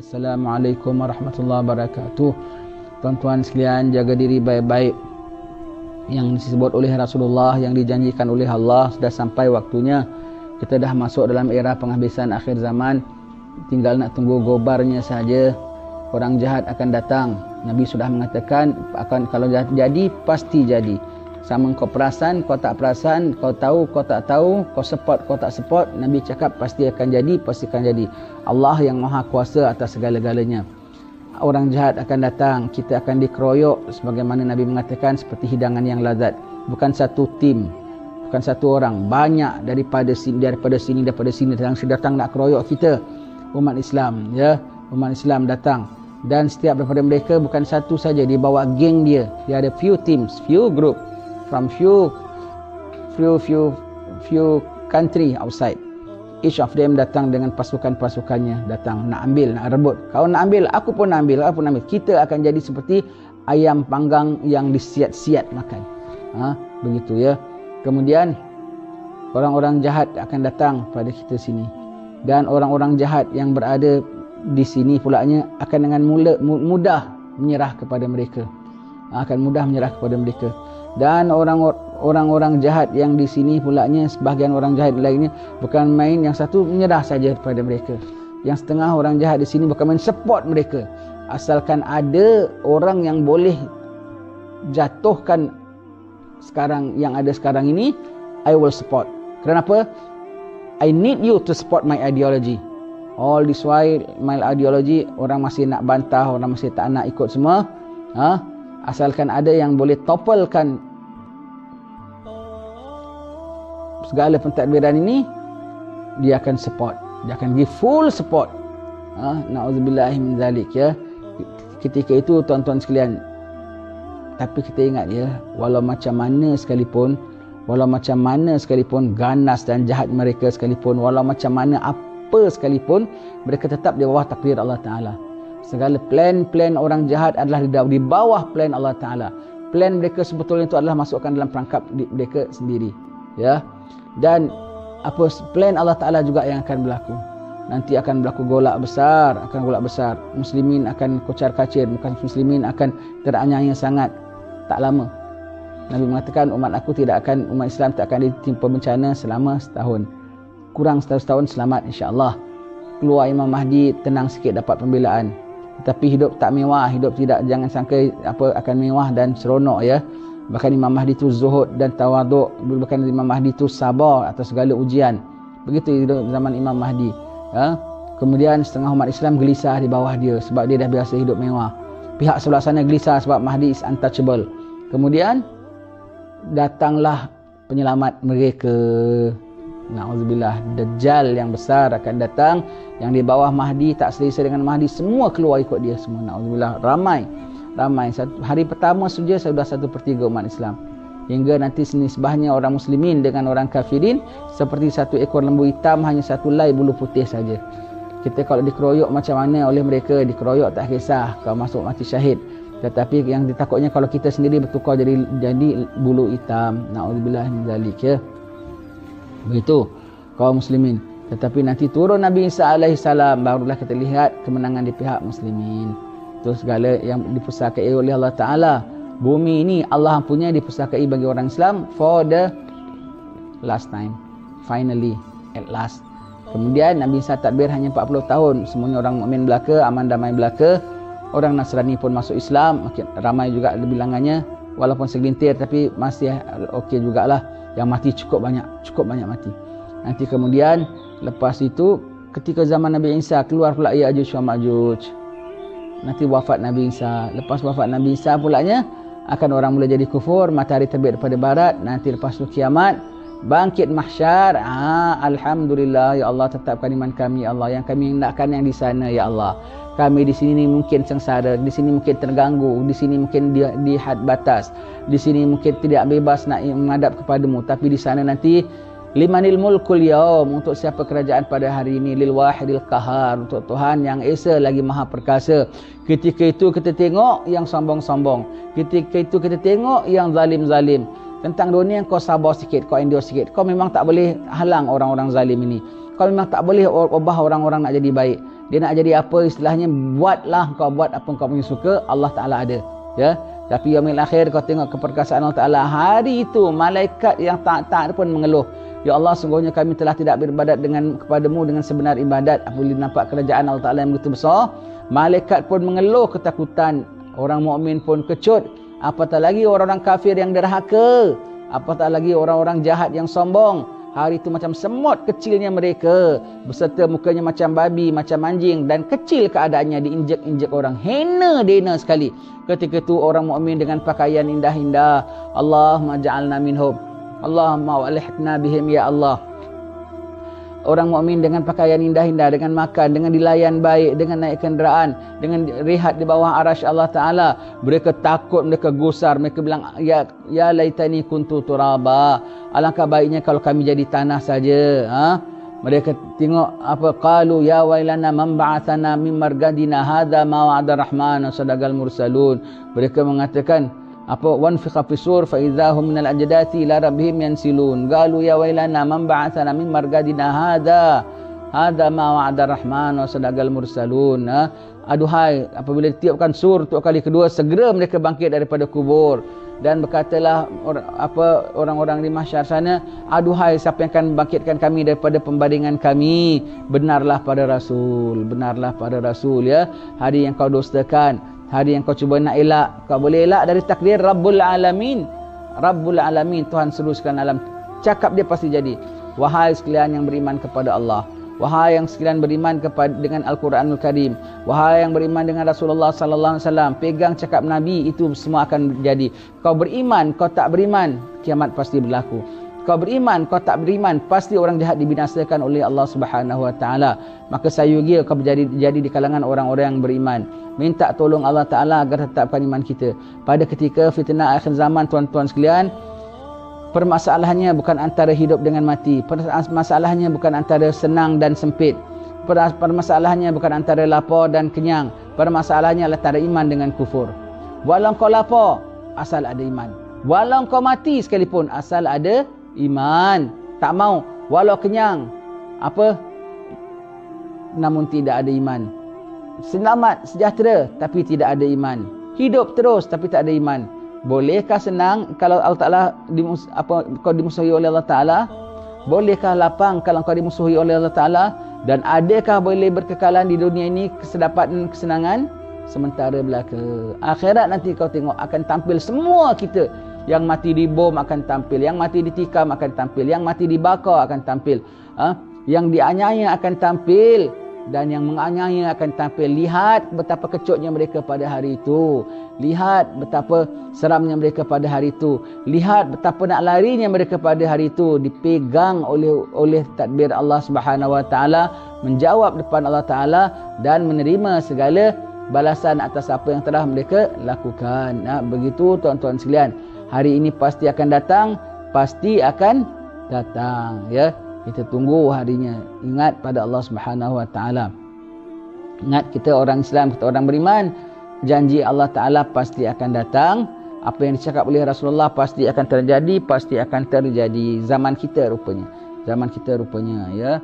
Assalamualaikum warahmatullahi wabarakatuh. Tuan-tuan sekalian, jaga diri baik-baik. Yang disebut oleh Rasulullah, yang dijanjikan oleh Allah, sudah sampai waktunya. Kita dah masuk dalam era penghabisan akhir zaman. Tinggal nak tunggu gobarnya saja. Orang jahat akan datang. Nabi sudah mengatakan, kalau jahat jadi, pasti jadi. Sama kau perasan, kau tak perasan, kau tahu, kau tak tahu, kau support, kau tak support, Nabi cakap pasti akan jadi, pasti akan jadi. Allah yang maha kuasa atas segala-galanya. Orang jahat akan datang, kita akan dikeroyok sebagaimana Nabi mengatakan, seperti hidangan yang lazat. Bukan satu tim, bukan satu orang, banyak daripada sini datang nak keroyok kita, umat Islam, ya. Umat Islam datang, dan setiap daripada mereka bukan satu saja, dia bawa geng dia ada few teams, few group from few country outside. Each of them datang dengan pasukan-pasukannya, datang nak ambil, nak rebut. Kau nak ambil, aku pun nak ambil, aku pun nak ambil. Kita akan jadi seperti ayam panggang yang disiat-siat makan. Begitu ya. Kemudian orang-orang jahat akan datang pada kita sini, dan orang-orang jahat yang berada di sini pulanya akan dengan mudah menyerah kepada mereka. Akan mudah menyerah kepada mereka. Dan orang-orang jahat yang di sini pulanya, sebahagian orang jahat lainnya bukan main, yang satu menyerah saja kepada mereka. Yang setengah orang jahat di sini bukan main support mereka. Asalkan ada orang yang boleh jatuhkan sekarang yang ada sekarang ini, I will support. Kenapa? I need you to support my ideology. All this while my ideology, orang masih nak bantah, orang masih tak nak ikut semua. Asalkan ada yang boleh topplekan segala pentadbiran ini, dia akan support, dia akan give full support. Na'udzubillahi min zalik, ya. Ketika itu tuan-tuan sekalian, tapi kita ingat ya, walau macam mana sekalipun ganas dan jahat mereka sekalipun, walau macam mana apa sekalipun, mereka tetap di bawah takdir Allah Ta'ala. Segala plan-plan orang jahat adalah di bawah plan Allah Ta'ala. Plan mereka sebetulnya itu adalah masukkan dalam perangkap mereka sendiri, ya. Dan apa plan Allah Ta'ala juga yang akan berlaku. Nanti akan berlaku golak besar. Muslimin akan kocar-kacir, muslimin akan teranyai sangat. Tak lama Nabi mengatakan, umat Islam tak akan ditimpa bencana selama setahun. Kurang setahun selamat insya-Allah. Keluar Imam Mahdi, tenang sikit dapat pembelaan. Tetapi hidup tak mewah, jangan sangka akan mewah dan seronok, ya. Bahkan Imam Mahdi itu zuhud dan tawaduk, bahkan Imam Mahdi itu sabar atas segala ujian. Begitu hidup zaman Imam Mahdi, ya. Kemudian setengah umat Islam gelisah di bawah dia sebab dia dah biasa hidup mewah. Pihak sebelah sana gelisah sebab Mahdi is untouchable. Kemudian datanglah penyelamat mereka. Na'udzubillah, Dajjal yang besar akan datang, yang di bawah Mahdi tak selesa dengan Mahdi, semua keluar ikut dia semua. Na'udzubillah, ramai. Hari pertama saja sudah 1/3 umat Islam. Hingga nanti senisbahnya orang muslimin dengan orang kafirin seperti satu ekor lembu hitam, hanya satu helai bulu putih saja. Kita kalau dikeroyok macam mana oleh mereka, dikeroyok tak kisah, kau masuk mati syahid. Tetapi yang ditakutnya kalau kita sendiri bertukar jadi bulu hitam. Na'udzubillah min zalik, ya. Begitu kaum muslimin. Tetapi nanti turun Nabi Isa alaihissalam, barulah kita lihat kemenangan di pihak muslimin. Itu segala yang dipusakai oleh Allah Ta'ala. Bumi ini Allah punya dipusakai bagi orang Islam for the last time. Finally, at last. Kemudian Nabi Isa takbir hanya 40 tahun. Semuanya orang mukmin belaka, aman damai belaka. Orang Nasrani pun masuk Islam, makin ramai juga bilangannya. Walaupun segelintir tapi masih okey jugalah. Yang mati cukup banyak mati. Nanti kemudian lepas itu ketika zaman Nabi Isa keluar pula Ya'juj wa Ma'juj. Nanti wafat Nabi Isa. Lepas wafat Nabi Isa pulanya akan orang mula jadi kufur, matahari terbit daripada barat. Nanti lepas tu kiamat, bangkit mahsyar. Alhamdulillah ya Allah, tetapkan iman kami ya Allah. Yang kami hendakkan yang di sana ya Allah. Kami di sini mungkin sengsara, di sini mungkin terganggu, di sini mungkin di had batas, di sini mungkin tidak bebas nak menghadap kepadamu, tapi di sana nanti Limanil mulkul yaum, untuk siapa kerajaan pada hari ini? Lil wahidil qahar, untuk Tuhan yang esa lagi maha perkasa. Ketika itu kita tengok yang sombong-sombong, ketika itu kita tengok yang zalim-zalim. Tentang dunia kau sabar sikit, kau endure sikit. Kau memang tak boleh halang orang-orang zalim ini. Kau memang tak boleh ubah orang-orang nak jadi baik. Dia nak jadi apa istilahnya, buatlah, kau buat apa kau punya suka, Allah Ta'ala ada. Ya. Tapi yaumil akhir kau tengok keperkasaan Allah Ta'ala. Hari itu malaikat yang taat-taat pun mengeluh. Ya Allah, sungguhnya kami telah tidak beribadat kepadamu dengan sebenar ibadat. Apabila nampak kerajaan Allah Ta'ala yang begitu besar, malaikat pun mengeluh ketakutan. Orang mukmin pun kecut. Apatah lagi orang-orang kafir yang derhaka. Apatah lagi orang-orang jahat yang sombong. Hari itu macam semut kecilnya mereka, beserta mukanya macam babi, macam anjing, dan kecil keadaannya, diinjek-injek orang. Hena-dena sekali. Ketika itu orang mukmin dengan pakaian indah-indah. Allahumma ja'alna minhum. Allahumma walihna bihim ya Allah. Orang mukmin dengan pakaian indah-indah, dengan makan, dengan dilayan baik, dengan naik kenderaan, dengan rehat di bawah arasy Allah Ta'ala. Mereka takut, mereka gusar, mereka bilang, ya laitani kuntu turaba. Alangkah baiknya kalau kami jadi tanah saja. Mereka tengok apa, qalu ya wailana man ba'athana min margadina hadza ma wa'ada rahman wa sadaqal mursalun. Mereka mengatakan apa, wanfiqa fisur fa idzahum minal ajdati ila rabbihim yansilun. Qalu ya wailana man ba'athana min margadina hadza ma wa'ada rahman wa sadaqal mursalun. Aduhai, apabila ditiupkan sur untuk kali kedua, segera mereka bangkit daripada kubur. Dan berkatalah orang-orang di mahsyar sana, aduhai, siapa yang akan bangkitkan kami daripada pembandingan kami? Benarlah pada Rasul, benarlah pada Rasul, ya. Hari yang kau dustakan, hari yang kau cuba nak elak, kau boleh elak dari takdir Rabbul Alamin. Rabbul Alamin, Tuhan seluruh sekalian alam. Cakap dia pasti jadi. Wahai sekalian yang beriman kepada Allah, wahai yang sekalian beriman dengan Al-Quranul Karim, wahai yang beriman dengan Rasulullah sallallahu alaihi wasallam, pegang cakap Nabi, itu semua akan jadi. Kau beriman, kau tak beriman, kiamat pasti berlaku. Kau beriman, kau tak beriman, pasti orang jahat dibinasakan oleh Allah Subhanahu wa taala. Maka sayugia kau jadi di kalangan orang-orang yang beriman. Minta tolong Allah Taala agar tetapkan iman kita. Pada ketika fitnah akhir zaman, tuan-tuan sekalian, permasalahannya bukan antara hidup dengan mati. Permasalahannya bukan antara senang dan sempit. Permasalahannya bukan antara lapar dan kenyang. Permasalahannya antara iman dengan kufur. Walau kau lapar, asal ada iman. Walau kau mati sekalipun, asal ada iman. Tak mau, walau kenyang, namun tidak ada iman. Selamat, sejahtera, tapi tidak ada iman. Hidup terus, tapi tak ada iman. Bolehkah senang kalau Allah Ta'ala kau dimusuhi oleh Allah Ta'ala? Bolehkah lapang kalau kau dimusuhi oleh Allah Ta'ala? Dan adakah boleh berkekalan di dunia ini kesedapan dan kesenangan? Sementara belaka. Akhirat nanti kau tengok akan tampil semua kita. Yang mati di bom akan tampil, yang mati ditikam akan tampil, yang mati dibakar akan tampil, yang dianiaya akan tampil, dan yang menganiaya akan tampil. Lihat betapa kecutnya mereka pada hari itu. Lihat betapa seramnya mereka pada hari itu. Lihat betapa nak larinya mereka pada hari itu. Dipegang oleh tadbir Allah Subhanahu wa taala, menjawab depan Allah Taala dan menerima segala balasan atas apa yang telah mereka lakukan. Begitu tuan-tuan sekalian. Hari ini pasti akan datang, ya. Kita tunggu harinya. Ingat pada Allah Subhanahu wa taala. Ingat, kita orang Islam, kita orang beriman, janji Allah Taala pasti akan datang. Apa yang dicakap oleh Rasulullah pasti akan terjadi, pasti akan terjadi. Zaman kita rupanya, ya.